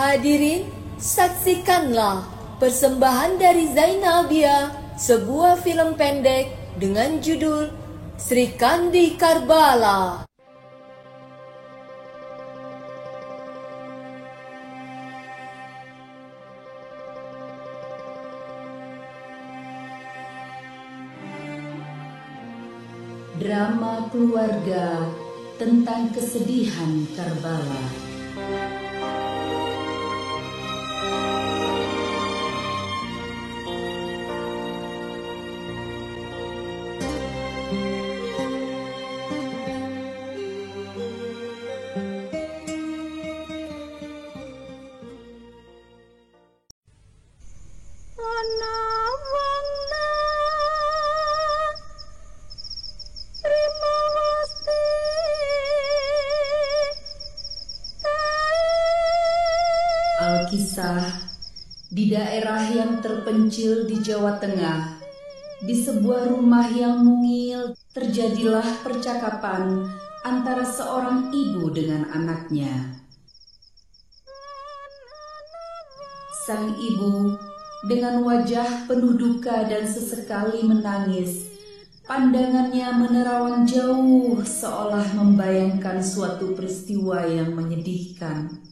Hadirin, saksikanlah persembahan dari Zainabia, sebuah film pendek dengan judul Sri Kandi Karbala. Drama keluarga tentang kesedihan Karbala. Alkisah di daerah yang terpencil di Jawa Tengah, di sebuah rumah yang mungil, terjadilah percakapan antara seorang ibu dengan anaknya. Sang ibu dengan wajah penuh duka dan sesekali menangis, pandangannya menerawang jauh seolah membayangkan suatu peristiwa yang menyedihkan.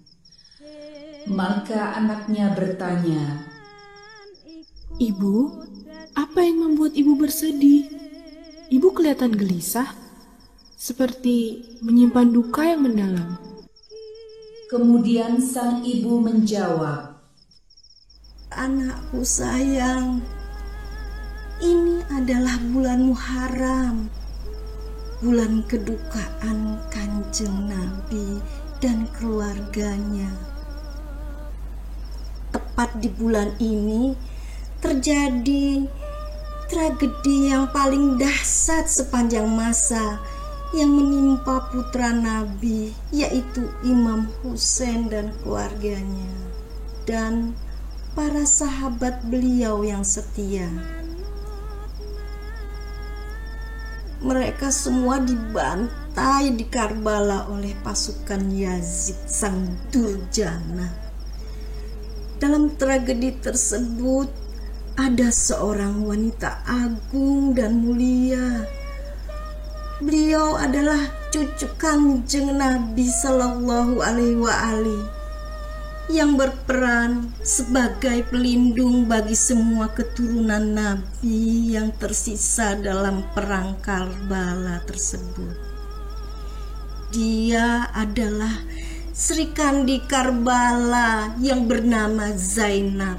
Maka anaknya bertanya, "Ibu, apa yang membuat ibu bersedih? Ibu kelihatan gelisah, seperti menyimpan duka yang mendalam." Kemudian sang ibu menjawab, "Anakku sayang, ini adalah bulan Muharram, bulan kedukaan Kanjeng Nabi dan keluarganya. Tepat di bulan ini terjadi tragedi yang paling dahsyat sepanjang masa yang menimpa putra Nabi, yaitu Imam Husain dan keluarganya dan para sahabat beliau yang setia. Mereka semua dibantai di Karbala oleh pasukan Yazid sang durjana. Dalam tragedi tersebut ada seorang wanita agung dan mulia. Beliau adalah cucu Kanjeng Nabi Sallallahu Alaihi Wasallam yang berperan sebagai pelindung bagi semua keturunan Nabi yang tersisa dalam perang Karbala tersebut. Dia adalah Sri Kandi Karbala yang bernama Zainab.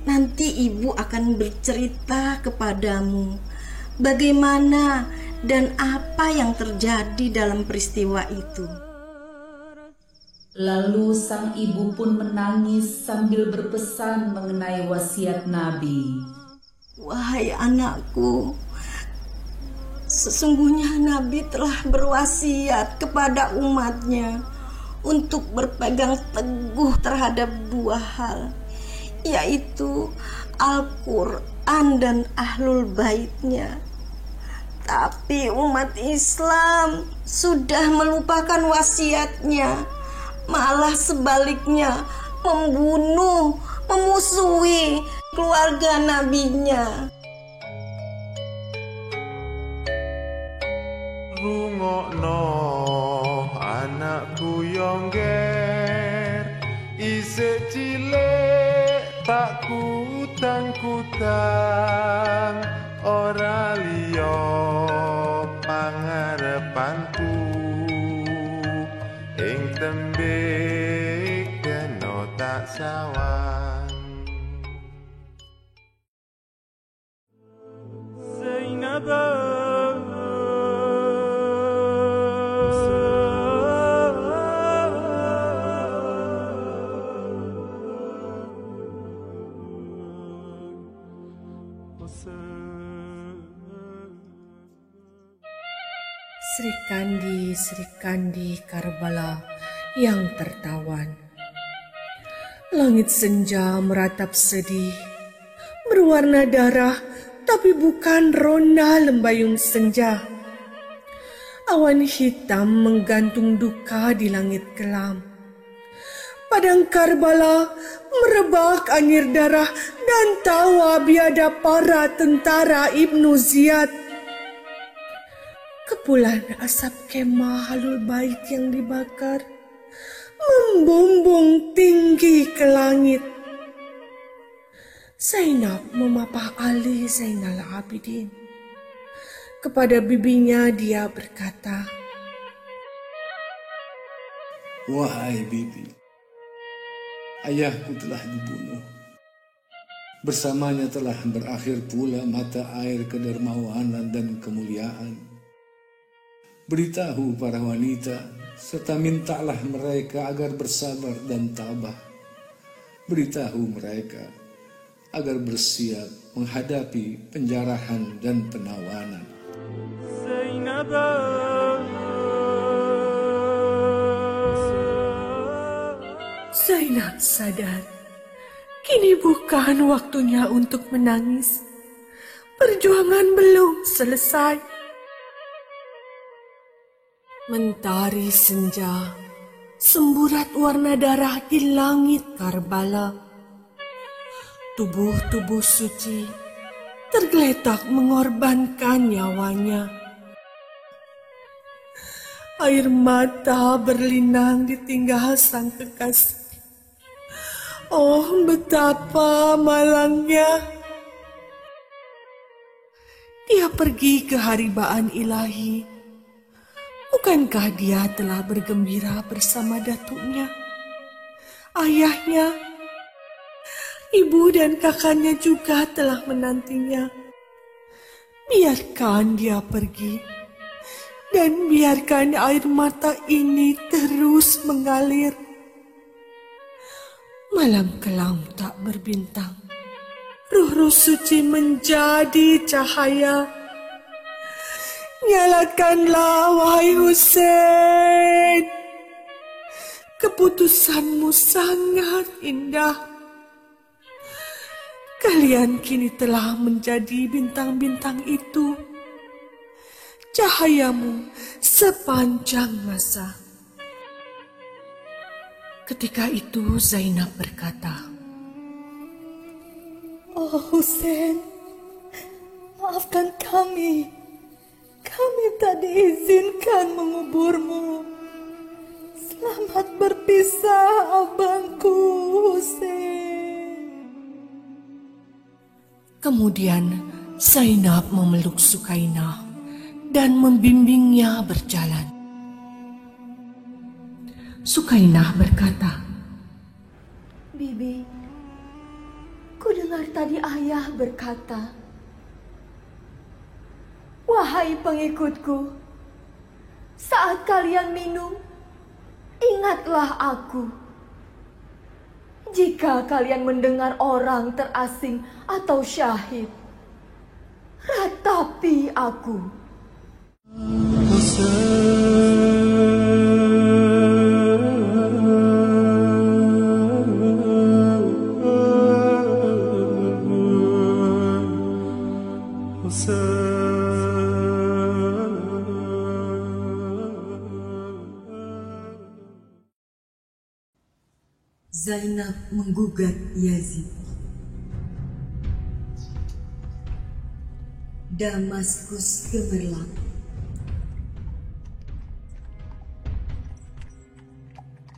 Nanti ibu akan bercerita kepadamu bagaimana dan apa yang terjadi dalam peristiwa itu." Lalu sang ibu pun menangis sambil berpesan mengenai wasiat Nabi. "Wahai anakku, sesungguhnya Nabi telah berwasiat kepada umatnya untuk berpegang teguh terhadap dua hal, yaitu Al-Quran dan Ahlul Baitnya. Tapi umat Islam sudah melupakan wasiatnya, malah sebaliknya membunuh, memusuhi keluarga nabinya." Rungokno anakku yongger, isih cilik tak kutang-kutang, ora liya pangarepanku ing tembe kena tak sawang. Zainab Sri Kandi Karbala yang tertawan. Langit senja meratap sedih, berwarna darah tapi bukan ronda lembayung senja. Awan hitam menggantung duka di langit kelam. Padang Karbala merebak air darah dan tawa biada para tentara Ibnu Ziyad. Kepulan asap kemah Ahlul Bait yang dibakar membumbung tinggi ke langit. Zainab memapah Ali Zainal Abidin. Kepada bibinya dia berkata, "Wahai bibi, ayahku telah dibunuh. Bersamanya telah berakhir pula mata air kedermawanan dan kemuliaan. Beritahu para wanita, serta mintalah mereka agar bersabar dan tabah. Beritahu mereka agar bersiap menghadapi penjarahan dan penawanan." Zainab sadar, kini bukan waktunya untuk menangis. Perjuangan belum selesai. Mentari senja, semburat warna darah di langit Karbala. Tubuh-tubuh suci tergeletak mengorbankan nyawanya. Air mata berlinang ditinggal sang kekasih. Oh, betapa malangnya. Dia pergi ke haribaan ilahi. Bukankah dia telah bergembira bersama datuknya, ayahnya, ibu dan kakaknya juga telah menantinya. Biarkan dia pergi, dan biarkan air mata ini terus mengalir. Malam kelam tak berbintang, ruh-ruh suci menjadi cahaya. Nyalakanlah, wahai Husain. Keputusanmu sangat indah. Kalian kini telah menjadi bintang-bintang itu. Cahayamu sepanjang masa. Ketika itu Zainab berkata, Oh Husain, maafkan kami. Kami tak diizinkan menguburmu. Selamat berpisah, abangku Husain. Kemudian Zainab memeluk Sukainah dan membimbingnya berjalan. Sukainah berkata, Bibi, ku dengar tadi ayah berkata, wahai pengikutku, saat kalian minum, ingatlah aku. Jika kalian mendengar orang terasing atau syahid, ratapi aku. Zainab menggugat Yazid. Damaskus gemerlap.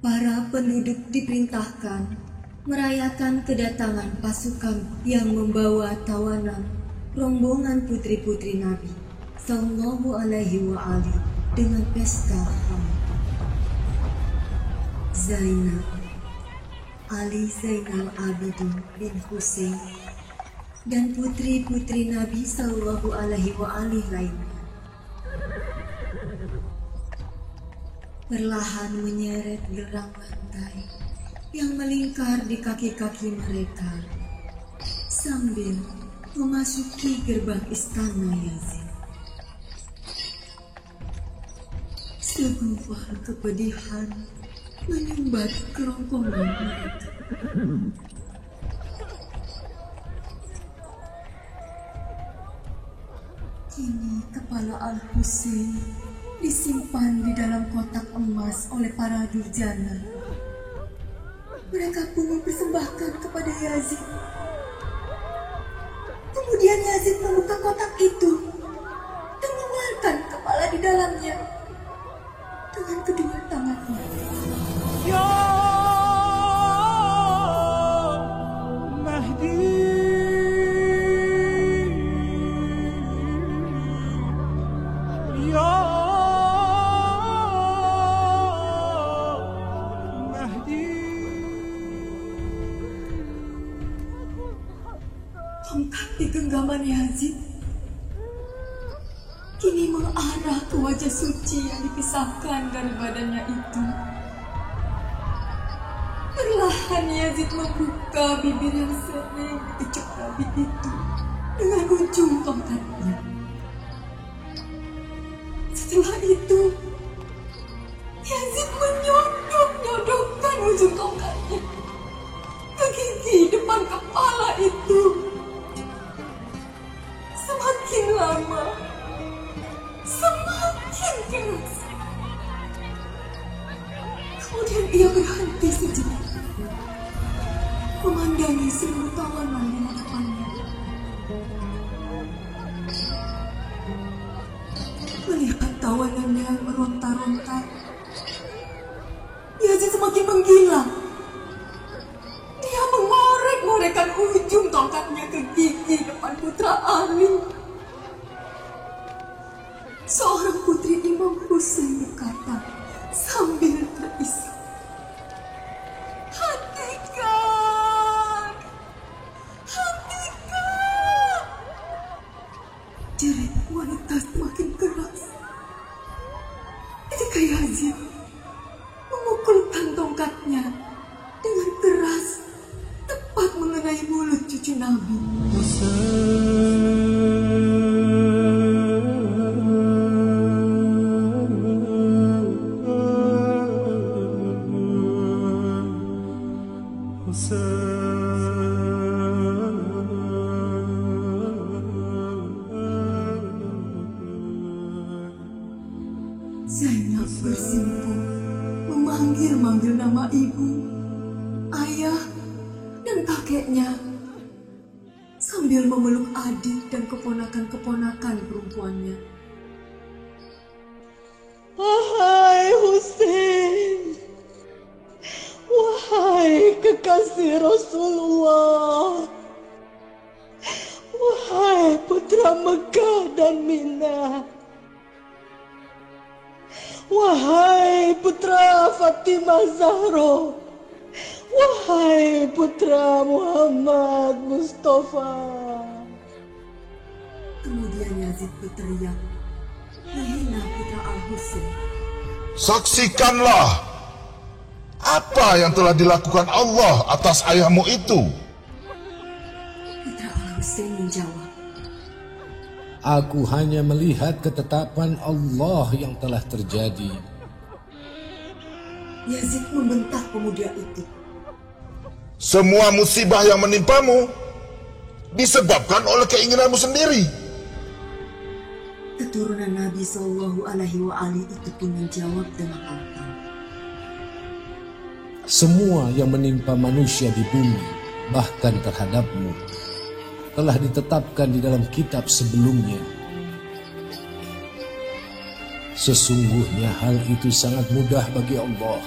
Para penduduk diperintahkan merayakan kedatangan pasukan yang membawa tawanan rombongan putri-putri Nabi Sallallahu Alaihi wa Ali dengan pesta hamid. Zainab, Ali Zainal Abidin bin Husain, dan putri-putri Nabi Sallallahu Alaihi wa Ali lainnya perlahan menyeret gerang lantai yang melingkar di kaki-kaki mereka sambil memasuki gerbang istana Yazid. Segumpal kepedihan menyumbat kerongkongan mereka. Kini kepala Al-Husain disimpan di dalam kotak emas oleh para durjana. Mereka pun mempersembahkan kepada Yazid. Kemudian Yazid membuka kotak itu dan mengeluarkan kepala di dalamnya dengan kedua tangannya. Ya Mahdi, Ya Mahdi. Tongkat di genggaman Yazid kini mengarah ke wajah suci yang dipisahkan dari badannya itu. Perlahan Yazid membuka bibir yang sering dikecup Nabi itu dengan ujung tongkatnya. Setelah itu, Yazid menyodok-nyodokkan ujung tongkatnya ke gigi depan kepala itu. Semakin lama, semakin keras. Kemudian ia berhenti sejenak, memandangi seluruh tawanan di hadapannya. Melihat tawanannya yang meronta-ronta, Yazid semakin menggila. Dia mengorek-ngorekkan ujung tongkatnya ke gigi depan putra Ali. Seorang putri Imam Husain berkata sambil terisak, "Hentikan! Hentikan!" Jerit wanita semakin keras ketika Yazid memukulkan tongkatnya dengan keras tepat mengenai mulut cucu Nabi. Zainab bersimpuh memanggil-manggil nama ibu, ayah, dan kakeknya sambil memeluk adik dan keponakan-keponakan perempuannya. Wahai Husain, wahai kekasih Rasulullah, wahai putra Mekah dan Mina, wahai putra Fatimah Zahra, wahai putra Muhammad Mustafa. Kemudian Yazid berteriak menghina putra Al-Husain. Saksikanlah apa yang telah dilakukan Allah atas ayahmu itu. Putra Al-Husain menjawab, Aku hanya melihat ketetapan Allah yang telah terjadi. Yazid membentak pemuda itu. Semua musibah yang menimpamu disebabkan oleh keinginanmu sendiri. Keturunan Nabi SAW itu pun menjawab dengan lantang, Semua yang menimpa manusia di bumi, bahkan terhadapmu, telah ditetapkan di dalam kitab sebelumnya. Sesungguhnya hal itu sangat mudah bagi Allah,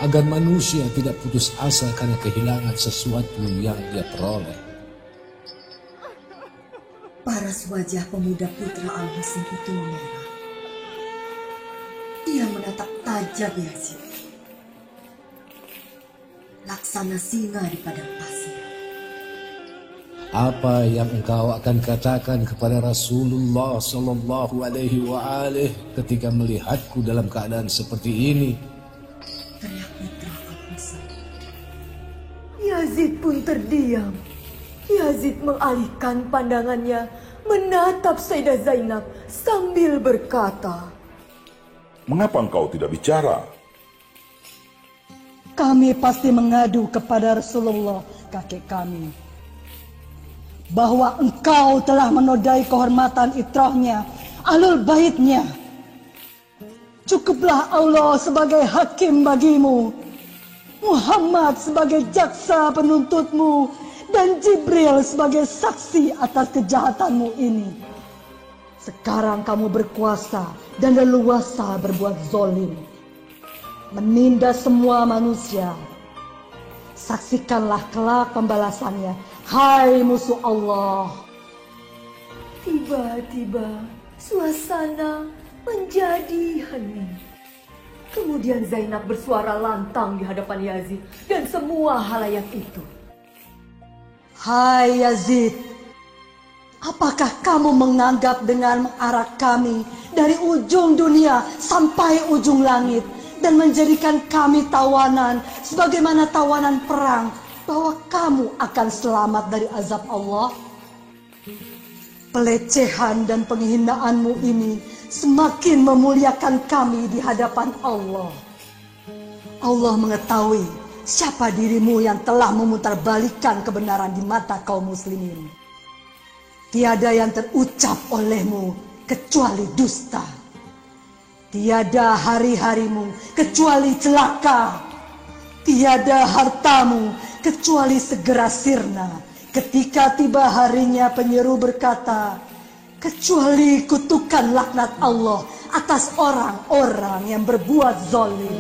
agar manusia tidak putus asa karena kehilangan sesuatu yang dia peroleh. paras wajah pemuda putra Al-Husain itu memerah. Dia menatap tajam Yazid, laksana singa di padang pasir. Apa yang engkau akan katakan kepada Rasulullah sallallahu alaihi wasallam ketika melihatku dalam keadaan seperti ini? Teriak putra Al-Husain. Yazid pun terdiam. Yazid mengalihkan pandangannya menatap Sayyidah Zainab sambil berkata, "Mengapa engkau tidak bicara?" Kami pasti mengadu kepada Rasulullah, kakek kami, bahwa engkau telah menodai kehormatan itrahnya, ahlul baitnya. Cukuplah Allah sebagai hakim bagimu Muhammad sebagai jaksa penuntutmu, dan Jibril sebagai saksi atas kejahatanmu ini. Sekarang kamu berkuasa dan leluasa berbuat zolim, menindas semua manusia. Saksikanlah kelak pembalasannya, hai musuh Allah. Tiba-tiba suasana menjadi hening. Kemudian Zainab bersuara lantang di hadapan Yazid dan semua halayak itu. Hai Yazid, apakah kamu menganggap dengan mengarak kami dari ujung dunia sampai ujung langit dan menjadikan kami tawanan sebagaimana tawanan perang, bahwa kamu akan selamat dari azab Allah? Pelecehan dan penghinaanmu ini semakin memuliakan kami di hadapan Allah. Allah mengetahui siapa dirimu yang telah memutarbalikkan kebenaran di mata kaum muslimin. Tiada yang terucap olehmu kecuali dusta. Tiada hari-harimu kecuali celaka. Tiada hartamu kecuali segera sirna. Ketika tiba harinya penyeru berkata, kecuali kutukan laknat Allah atas orang-orang yang berbuat zalim.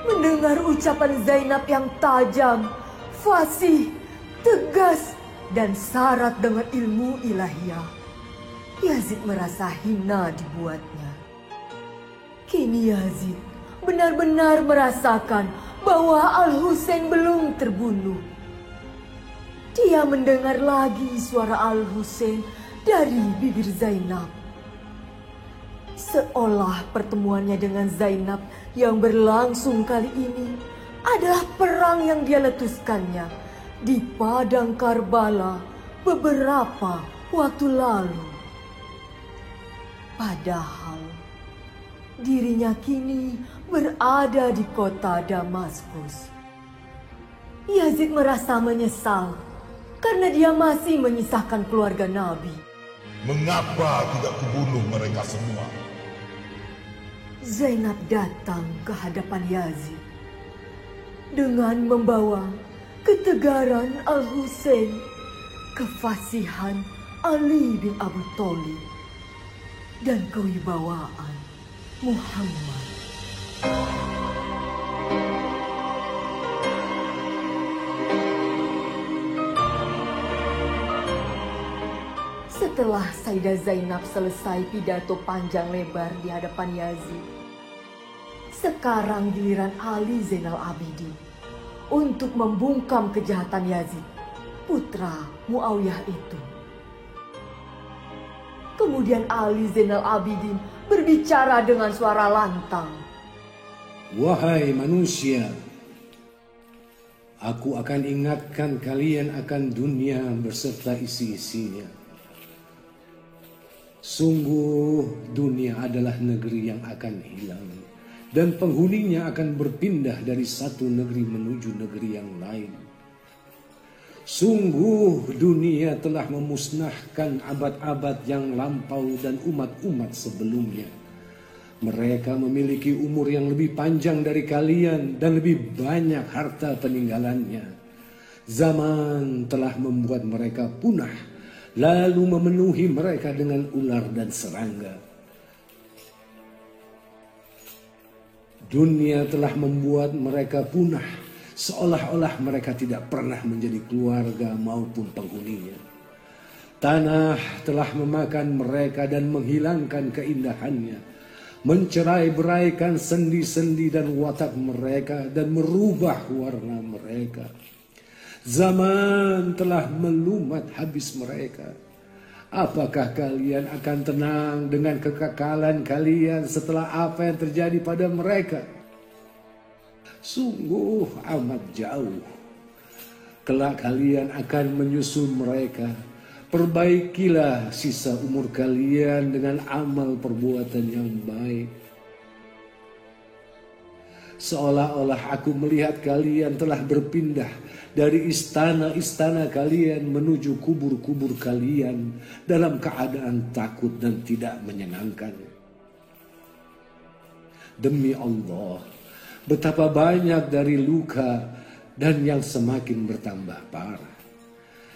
Mendengar ucapan Zainab yang tajam, fasih, tegas, dan syarat dengan ilmu ilahiyah, Yazid merasa hina dibuatnya. Kini Yazid benar-benar merasakan bahwa Al-Husain belum terbunuh. Dia mendengar lagi suara Al-Husain dari bibir Zainab. Seolah pertemuannya dengan Zainab yang berlangsung kali ini adalah perang yang dia letuskannya di padang Karbala beberapa waktu lalu. Padahal dirinya kini berada di kota Damaskus. Yazid merasa menyesal karena dia masih menyisahkan keluarga Nabi. Mengapa tidak kubunuh mereka semua? Zainab datang ke hadapan Yazid dengan membawa ketegaran Al-Husain, kefasihan Ali bin Abi Thalib, dan kewibawaan Muhammad. Setelah Sayyidah Zainab selesai pidato panjang lebar di hadapan Yazid, sekarang giliran Ali Zainal Abidin untuk membungkam kejahatan Yazid, putra Muawiyah itu. Kemudian Ali Zainal Abidin berbicara dengan suara lantang. Wahai manusia, aku akan ingatkan kalian akan dunia beserta isi-isinya. Sungguh dunia adalah negeri yang akan hilang, dan penghuninya akan berpindah dari satu negeri menuju negeri yang lain. Sungguh dunia telah memusnahkan abad-abad yang lampau dan umat-umat sebelumnya. Mereka memiliki umur yang lebih panjang dari kalian dan lebih banyak harta peninggalannya. Zaman telah membuat mereka punah, lalu memenuhi mereka dengan ular dan serangga. Dunia telah membuat mereka punah, seolah-olah mereka tidak pernah menjadi keluarga maupun penghuninya. Tanah telah memakan mereka dan menghilangkan keindahannya, mencerai-beraikan sendi-sendi dan watak mereka dan merubah warna mereka. Zaman telah melumat habis mereka. Apakah kalian akan tenang dengan kekekalan kalian setelah apa yang terjadi pada mereka? Sungguh amat jauh. Kelak kalian akan menyusul mereka. Perbaikilah sisa umur kalian dengan amal perbuatan yang baik. Seolah-olah aku melihat kalian telah berpindah dari istana-istana kalian menuju kubur-kubur kalian dalam keadaan takut dan tidak menyenangkan. Demi Allah, betapa banyak dari luka dan yang semakin bertambah parah.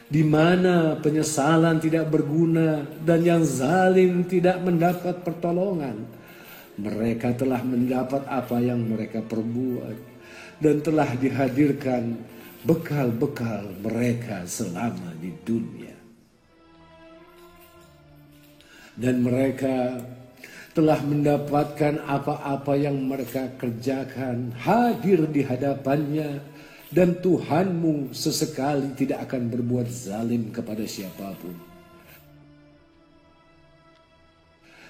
Di mana penyesalan tidak berguna dan yang zalim tidak mendapat pertolongan. Mereka telah mendapat apa yang mereka perbuat dan telah dihadirkan bekal-bekal mereka selama di dunia. Dan mereka telah mendapatkan apa-apa yang mereka kerjakan hadir di hadapannya, dan Tuhanmu sesekali tidak akan berbuat zalim kepada siapapun.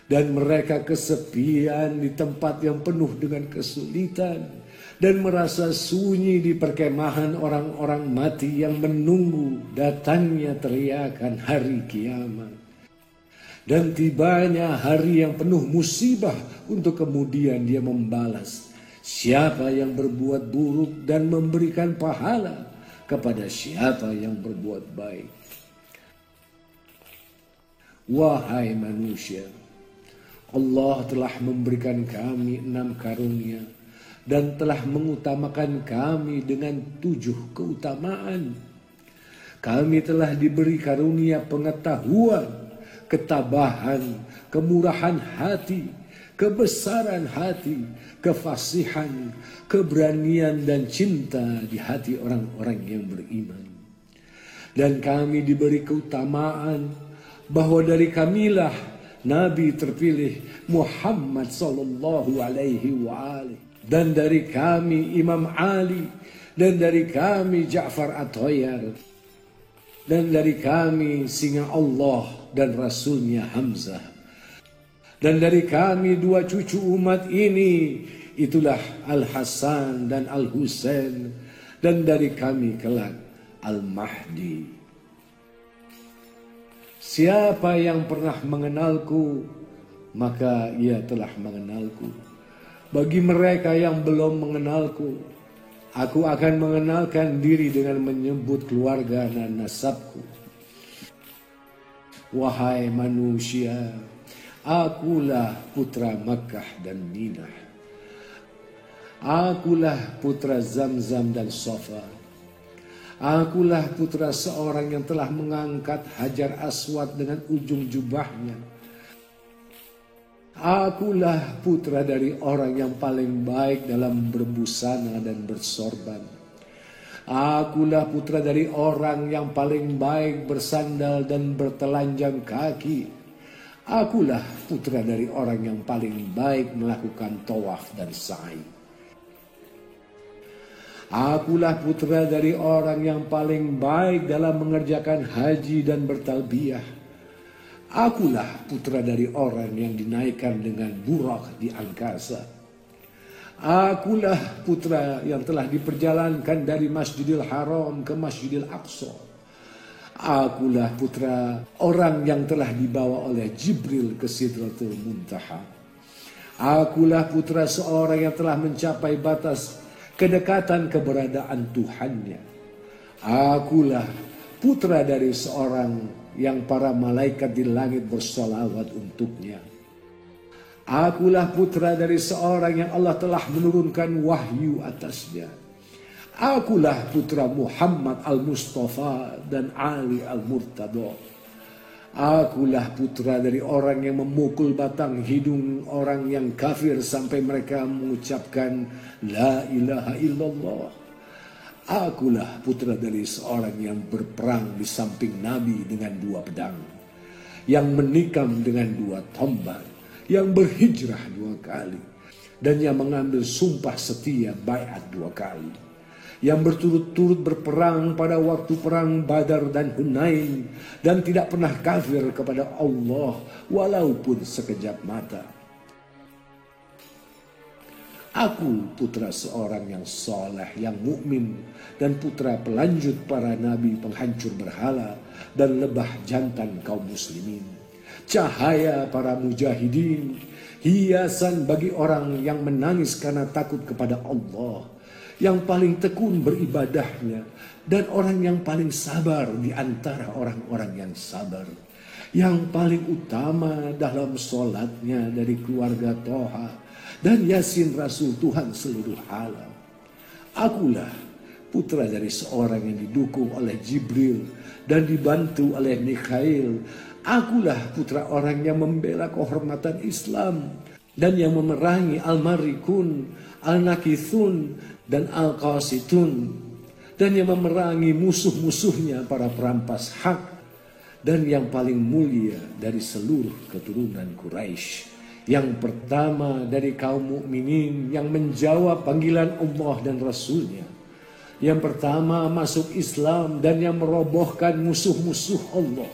Dan mereka kesepian di tempat yang penuh dengan kesulitan dan merasa sunyi di perkemahan orang-orang mati yang menunggu datangnya teriakan hari kiamat. Dan tibanya hari yang penuh musibah untuk kemudian dia membalas siapa yang berbuat buruk dan memberikan pahala kepada siapa yang berbuat baik. Wahai manusia, Allah telah memberikan kami 6 karunia dan telah mengutamakan kami dengan 7 keutamaan. Kami telah diberi karunia pengetahuan, ketabahan, kemurahan hati, kebesaran hati, kefasihan, keberanian dan cinta di hati orang-orang yang beriman. Dan kami diberi keutamaan bahwa dari kamilah Nabi terpilih Muhammad sallallahu alaihi wa alihi, dan dari kami Imam Ali, dan dari kami Ja'far At-Thayyar, dan dari kami singa Allah dan Rasulnya Hamzah, dan dari kami 2 cucu umat ini, itulah Al-Hasan dan Al-Husain, dan dari kami kelak Al-Mahdi. Siapa yang pernah mengenalku, maka ia telah mengenalku. Bagi mereka yang belum mengenalku, aku akan mengenalkan diri dengan menyebut keluarga dan nasabku. Wahai manusia, akulah putra Makkah dan Minah. Akulah putra Zamzam dan Safa. Akulah putra seorang yang telah mengangkat Hajar Aswad dengan ujung jubahnya. Akulah putra dari orang yang paling baik dalam berbusana dan bersorban. Akulah putra dari orang yang paling baik bersandal dan bertelanjang kaki. Akulah putra dari orang yang paling baik melakukan tawaf dan sa'i. Akulah putra dari orang yang paling baik dalam mengerjakan haji dan bertalbiyah. Akulah putra dari orang yang dinaikkan dengan burak di angkasa. Akulah putra yang telah diperjalankan dari Masjidil Haram ke Masjidil Aqsa. Akulah putra orang yang telah dibawa oleh Jibril ke Sidratul Muntaha. Akulah putra seorang yang telah mencapai batas kedekatan keberadaan Tuhannya. Akulah putra dari seorang yang para malaikat di langit bersolawat untuknya. Akulah putra dari seorang yang Allah telah menurunkan wahyu atasnya. Akulah putra Muhammad al-Mustafa dan Ali al-Murtada. Akulah putra dari orang yang memukul batang hidung orang yang kafir sampai mereka mengucapkan La ilaha illallah. Akulah putra dari seorang yang berperang di samping Nabi dengan 2 pedang, yang menikam dengan 2 tombak, yang berhijrah 2 kali, dan yang mengambil sumpah setia baiat 2 kali, yang berturut-turut berperang pada waktu perang Badar dan Hunain, dan tidak pernah kafir kepada Allah walaupun sekejap mata. Aku putra seorang yang soleh, yang mukmin, dan putra pelanjut para nabi penghancur berhala dan lebah jantan kaum muslimin. Cahaya para mujahidin, hiasan bagi orang yang menangis karena takut kepada Allah, yang paling tekun beribadahnya, dan orang yang paling sabar di antara orang-orang yang sabar, yang paling utama dalam sholatnya dari keluarga Toha, dan Yasin Rasul Tuhan seluruh alam. Akulah putra dari seorang yang didukung oleh Jibril dan dibantu oleh Mikhail. Akulah putra orang yang membela kehormatan Islam dan yang memerangi Al-Marikun, Al-Nakithun, dan Al-Qasitun, dan yang memerangi musuh-musuhnya para perampas hak, dan yang paling mulia dari seluruh keturunan Quraisy, yang pertama dari kaum mukminin yang menjawab panggilan Allah dan Rasulnya, yang pertama masuk Islam dan yang merobohkan musuh-musuh Allah,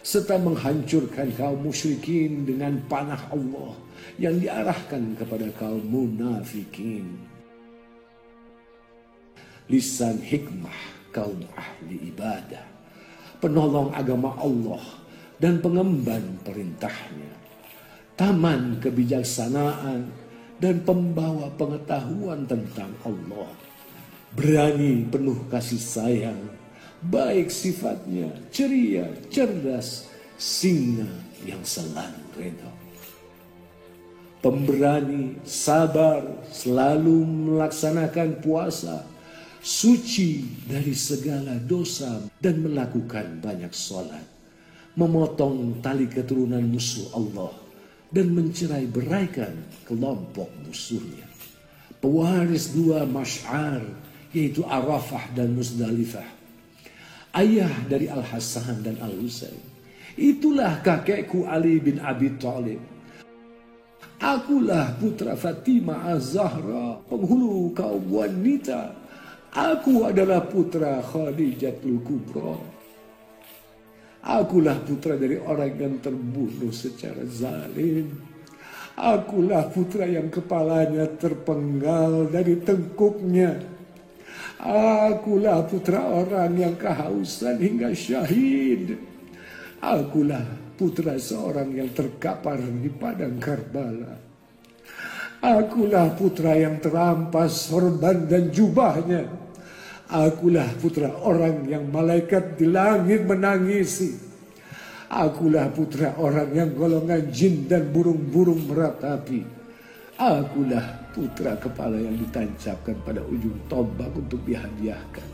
serta menghancurkan kaum musyrikin dengan panah Allah yang diarahkan kepada kaum munafikin. Lisan hikmah kaum ahli ibadah, penolong agama Allah dan pengemban perintahnya, taman kebijaksanaan dan pembawa pengetahuan tentang Allah, berani penuh kasih sayang, baik sifatnya, ceria, cerdas, singa yang selalu redha. Pemberani, sabar, selalu melaksanakan puasa, suci dari segala dosa dan melakukan banyak sholat, memotong tali keturunan musuh Allah dan mencerai beraikan kelompok musuhnya. Pewaris dua Masy'ar, yaitu Arafah dan Muzdalifah, ayah dari Al-Hasan dan Al-Husain. Itulah kakekku Ali bin Abi Thalib. Akulah putra Fatimah Az-Zahra, penghulu kaum wanita. Aku adalah putra Khadijatul Kubra. Akulah putra dari orang yang terbunuh secara zalim. Akulah putra yang kepalanya terpenggal dari tengkuknya. Akulah putra orang yang kehausan hingga syahid. Akulah putra seorang yang terkapar di padang Karbala. Akulah putra yang terampas sorban dan jubahnya. Akulah putra orang yang malaikat di langit menangisi. Akulah putra orang yang golongan jin dan burung-burung meratapi. Akulah putra kepala yang ditancapkan pada ujung tombak untuk dihadiahkan.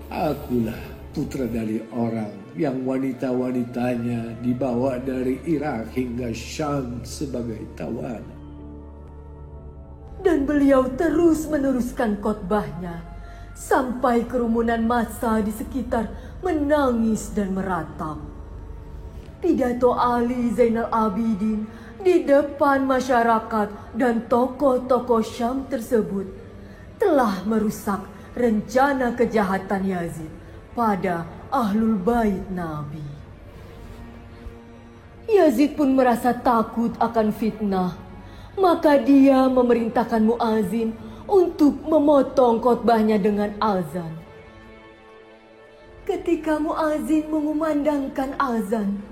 Akulah putra dari orang yang wanita-wanitanya dibawa dari Irak hingga Syam sebagai tawanan. Dan beliau terus meneruskan khotbahnya sampai kerumunan massa di sekitar menangis dan meratap. Pidato Ali Zainal Abidin di depan masyarakat dan tokoh-tokoh Syam tersebut telah merusak rencana kejahatan Yazid pada Ahlul Bait Nabi. Yazid pun merasa takut akan fitnah, maka dia memerintahkan muazin untuk memotong khotbahnya dengan azan. Ketika muazin mengumandangkan azan,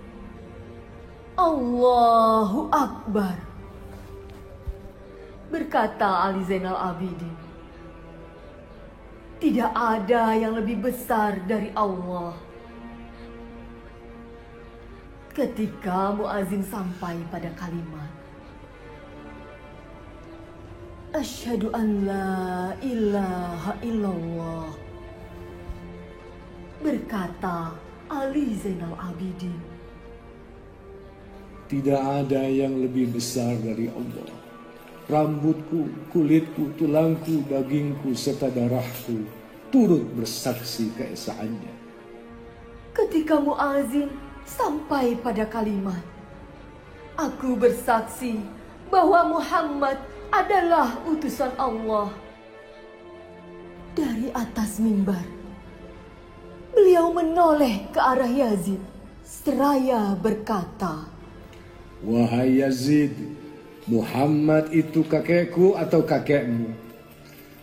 Allahu Akbar, berkata Ali Zainal Abidin, tidak ada yang lebih besar dari Allah. Ketika muazin sampai pada kalimat Asyhadu an la ilaha illallah, berkata Ali Zainal Abidin, tidak ada yang lebih besar dari Allah. Rambutku, kulitku, tulangku, dagingku, serta darahku turut bersaksi keesaannya. Ketika muazin sampai pada kalimat Aku bersaksi bahwa Muhammad adalah utusan Allah, dari atas mimbar beliau menoleh ke arah Yazid seraya berkata, Wahai Yazid, Muhammad itu kakekku atau kakekmu?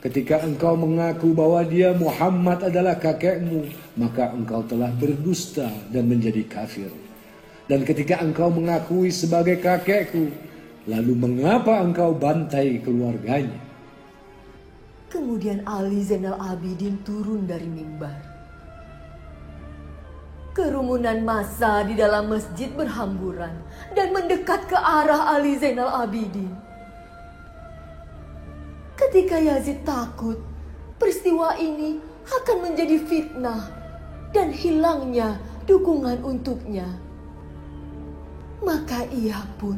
Ketika engkau mengaku bahwa dia Muhammad adalah kakekmu, maka engkau telah berdusta dan menjadi kafir. Dan ketika engkau mengakui sebagai kakekku, lalu mengapa engkau bantai keluarganya? Kemudian Ali Zainal Abidin turun dari mimbar. Kerumunan massa di dalam masjid berhamburan dan mendekat ke arah Ali Zainal Abidin. Ketika Yazid takut peristiwa ini akan menjadi fitnah dan hilangnya dukungan untuknya, maka ia pun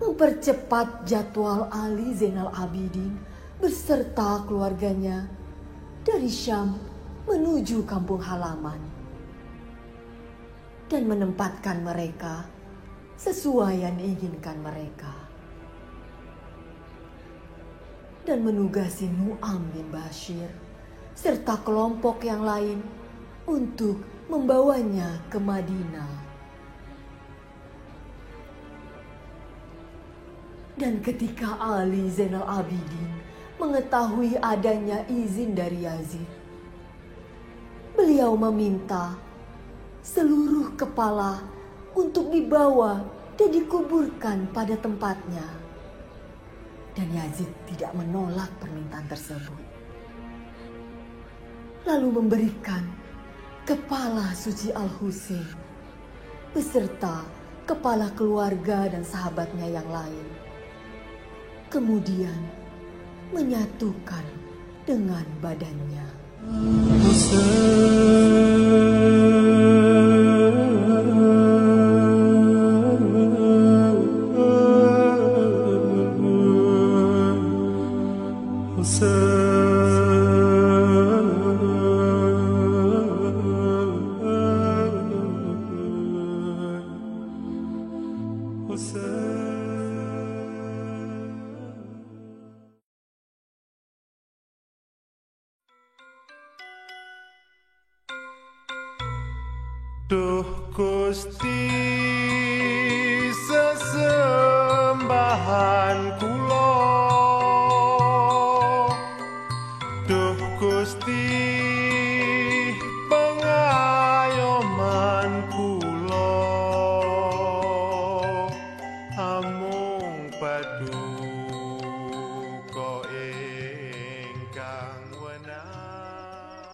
mempercepat jadwal Ali Zainal Abidin beserta keluarganya dari Syam menuju kampung halaman dan menempatkan mereka sesuai yang diinginkan mereka, dan menugasi Nu'am bin Bashir serta kelompok yang lain untuk membawanya ke Madinah. Dan ketika Ali Zainal Abidin mengetahui adanya izin dari Yazid, beliau meminta seluruh kepala untuk dibawa dan dikuburkan pada tempatnya. Dan Yazid tidak menolak permintaan tersebut, lalu memberikan kepala Suci Al-Husain beserta kepala keluarga dan sahabatnya yang lain, kemudian menyatukan dengan badannya. Duh Gusti sesembahan kula, duh Gusti pengayoman kula, amung paduka ingkang wenang.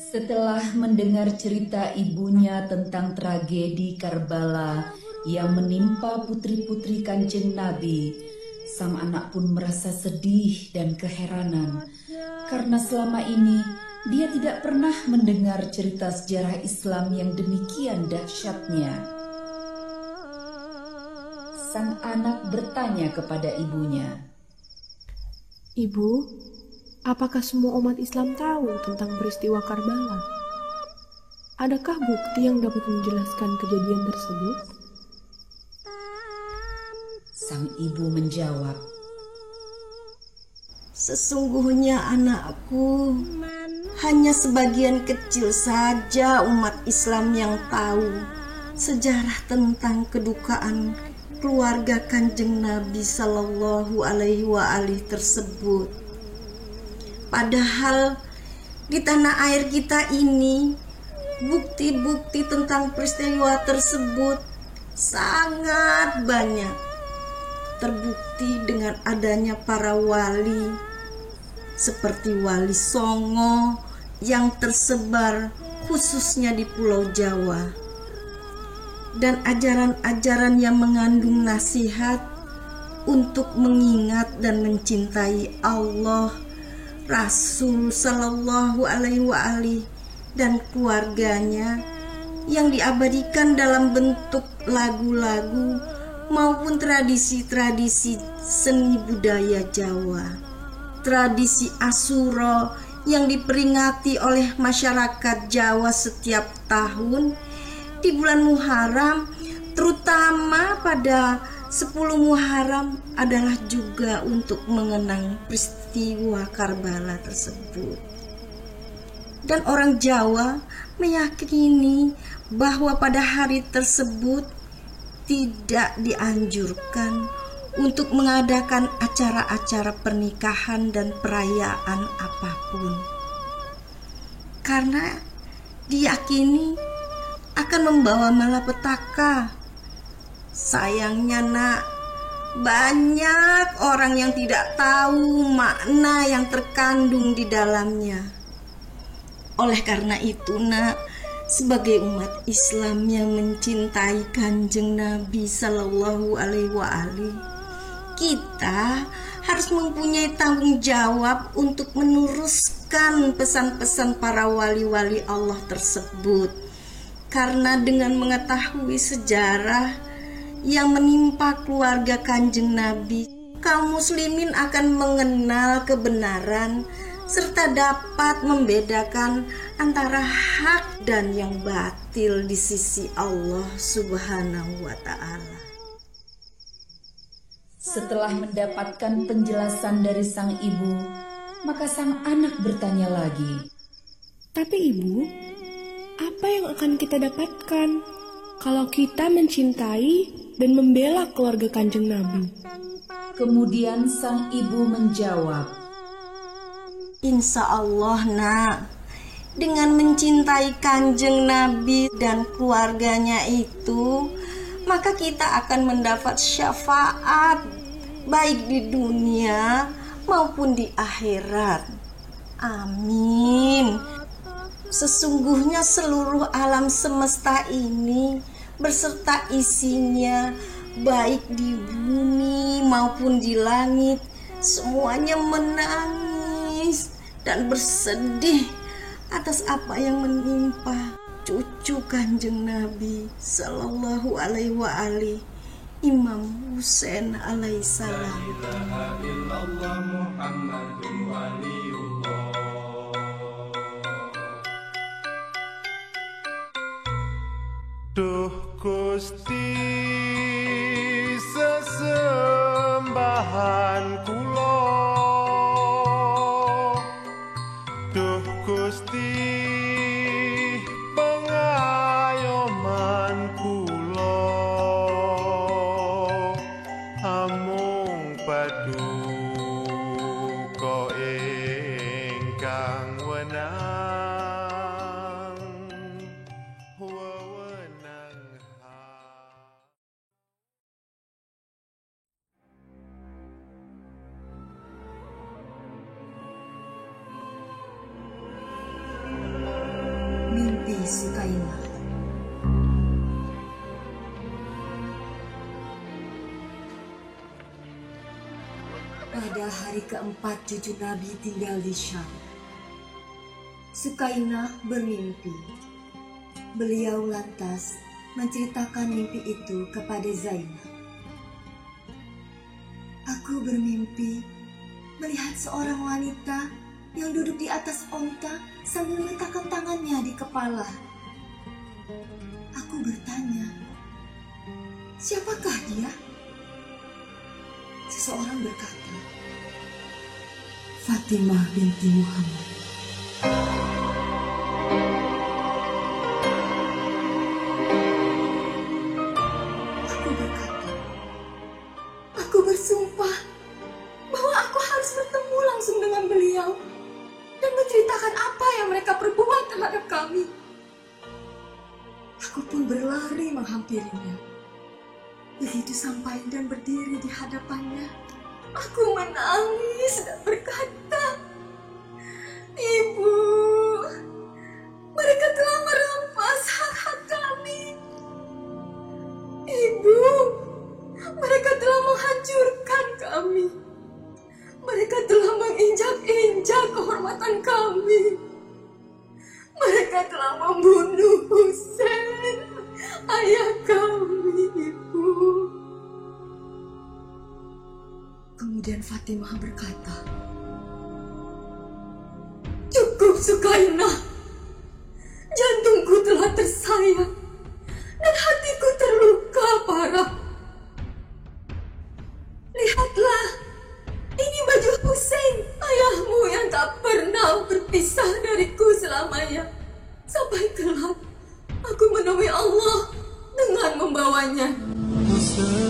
Setelah mendengar cerita ibunya tentang tragedi Karbala yang menimpa putri-putri Kanjeng Nabi, sang anak pun merasa sedih dan keheranan karena selama ini dia tidak pernah mendengar cerita sejarah Islam yang demikian dahsyatnya. Sang anak bertanya kepada ibunya, Ibu, apakah semua umat Islam tahu tentang peristiwa Karbala? Adakah bukti yang dapat menjelaskan kejadian tersebut? Sang ibu menjawab, Sesungguhnya anakku, hanya sebagian kecil saja umat Islam yang tahu sejarah tentang kedukaan keluarga Kanjeng Nabi Sallallahu Alaihi Wasallam tersebut. Padahal di tanah air kita ini, bukti-bukti tentang peristiwa tersebut sangat banyak. Terbukti dengan adanya para wali seperti Wali Songo yang tersebar khususnya di Pulau Jawa, dan ajaran-ajaran yang mengandung nasihat untuk mengingat dan mencintai Allah, Rasul Sallallahu Alaihi Wasallam dan keluarganya yang diabadikan dalam bentuk lagu-lagu maupun tradisi-tradisi seni budaya Jawa. Tradisi Asyura yang diperingati oleh masyarakat Jawa setiap tahun di bulan Muharram, terutama pada 10 Muharram, adalah juga untuk mengenang peristiwa Karbala tersebut. Dan orang Jawa meyakini bahwa pada hari tersebut tidak dianjurkan untuk mengadakan acara-acara pernikahan dan perayaan apapun, karena diyakini akan membawa malapetaka. Sayangnya nak, banyak orang yang tidak tahu makna yang terkandung di dalamnya. Oleh karena itu nak, sebagai umat Islam yang mencintai Kanjeng Nabi Sallallahu Alaihi Wasallam, Kita harus mempunyai tanggung jawab untuk meneruskan pesan-pesan para wali-wali Allah tersebut. Karena dengan mengetahui sejarah yang menimpa keluarga Kanjeng Nabi, kaum muslimin akan mengenal kebenaran serta dapat membedakan antara hak dan yang batil di sisi Allah Subhanahu wa Ta'ala. Setelah mendapatkan penjelasan dari sang ibu, maka sang anak bertanya lagi, "Tapi ibu, apa yang akan kita dapatkan kalau kita mencintai dan membela keluarga Kanjeng Nabi?" Kemudian sang ibu menjawab, "Insya Allah nak, dengan mencintai Kanjeng Nabi dan keluarganya itu, maka kita akan mendapat syafaat baik di dunia maupun di akhirat. Amin. Sesungguhnya seluruh alam semesta ini beserta isinya, baik di bumi maupun di langit, semuanya menangis dan bersedih atas apa yang menimpa cucu Kanjeng Nabi Sallallahu Alaihi Wasallam, Imam Husain alaihissalam." Duh Gusti sesembahan kula, duh Gusti pengayoman kula, amung paduka ingkang wenang, wewenang. Mimpi Sukainah. Pada hari keempat cucu Nabi tinggal di Syam, Sukainah bermimpi. Beliau lantas menceritakan mimpi itu kepada Zainab. "Aku bermimpi melihat seorang wanita yang duduk di atas onta sambil meletakkan tangannya di kepala. Aku bertanya, siapakah dia?" Seseorang berkata, "Fatimah binti Muhammad." Aku berkata, "Aku bersumpah bahwa aku harus bertemu langsung dengan beliau dan menceritakan apa yang mereka perbuat terhadap kami." Aku pun berlari menghampirinya. Begitu sampai dan berdiri di hadapannya, aku menangis dan berkata, "Ibu, mereka telah merampas hak-hak kami. Ibu, mereka telah menghancurkan kami. Mereka telah menginjak-injak kehormatan kami. Mereka telah membunuh Husain, ayah kami, Ibu." Kemudian Fatimah berkata, "Cukup Sukainah, jantungku telah tersayat dan hatiku terluka parah. Lihatlah, ini baju Husain, ayahmu yang tak pernah berpisah dariku selamanya, sampai kelak aku menemui Allah dengan membawanya." Hussein.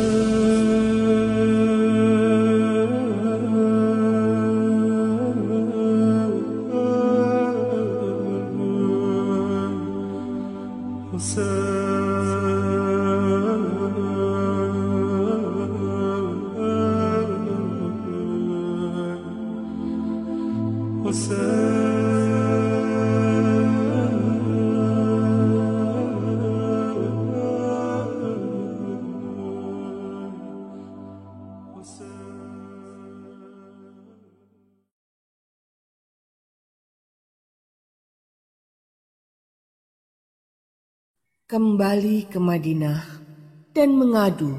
kembali ke Madinah dan mengadu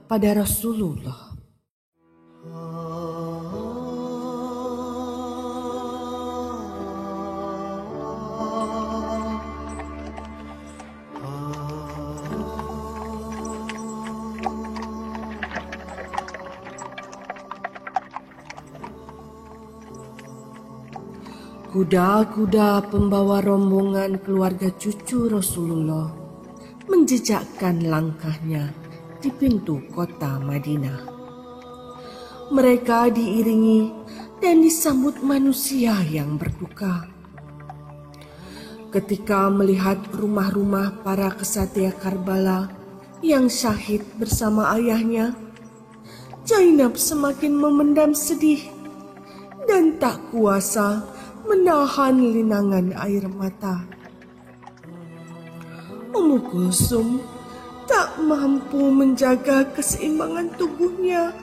pada Rasulullah. Kuda-kuda pembawa rombongan keluarga cucu Rasulullah menjejakkan langkahnya di pintu kota Madinah. Mereka diiringi dan disambut manusia yang berduka. Ketika melihat rumah-rumah para kesatria Karbala yang syahid bersama ayahnya, Zainab semakin memendam sedih dan tak kuasa menahan linangan air mata. Ummu Kulsum tak mampu menjaga keseimbangan tubuhnya.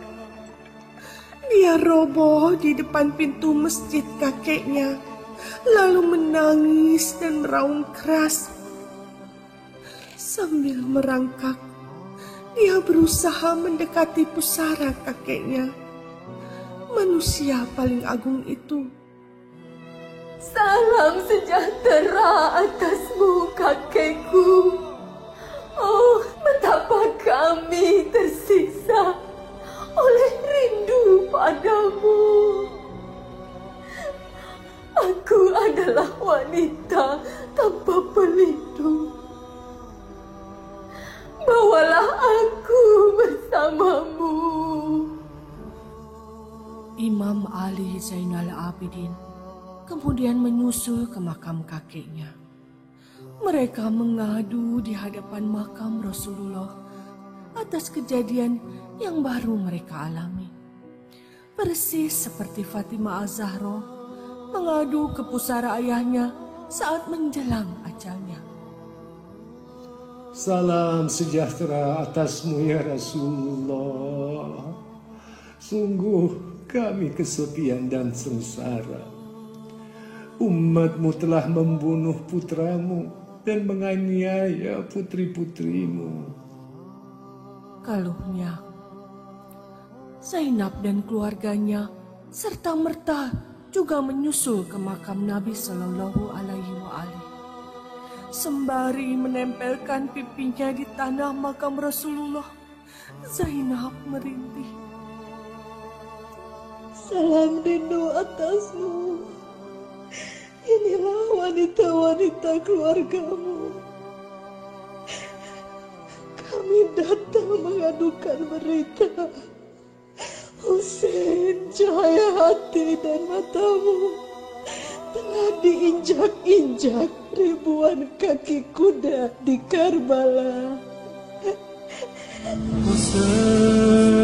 Dia roboh di depan pintu masjid kakeknya, lalu menangis dan meraung keras. Sambil merangkak, dia berusaha mendekati pusara kakeknya, manusia paling agung itu. Salam sejahtera atasmu, kakekku. Oh, betapa kami tersiksa oleh rindu padamu. Aku adalah wanita tanpa pelindung. Bawalah aku bersamamu. Imam Ali Zainal Abidin kemudian menyusul ke makam kakeknya. Mereka mengadu di hadapan makam Rasulullah atas kejadian yang baru mereka alami. Persis seperti Fatimah Az-Zahra mengadu ke pusara ayahnya saat menjelang ajalnya. Salam sejahtera atasmu ya Rasulullah. Sungguh kami kesepian dan sengsara. Umatmu telah membunuh putramu dan menganiaya putri-putrimu. Keluhnya, Zainab dan keluarganya serta merta juga menyusul ke makam Nabi Sallallahu Alaihi Wasallam. Sembari menempelkan pipinya di tanah makam Rasulullah, Zainab merintih. Salam rindu atasmu. Inilah wanita-wanita keluargamu. Kami datang mengadukan berita. Husain, cahaya hati dan matamu telah diinjak-injak ribuan kaki kuda di Karbala. Hussein.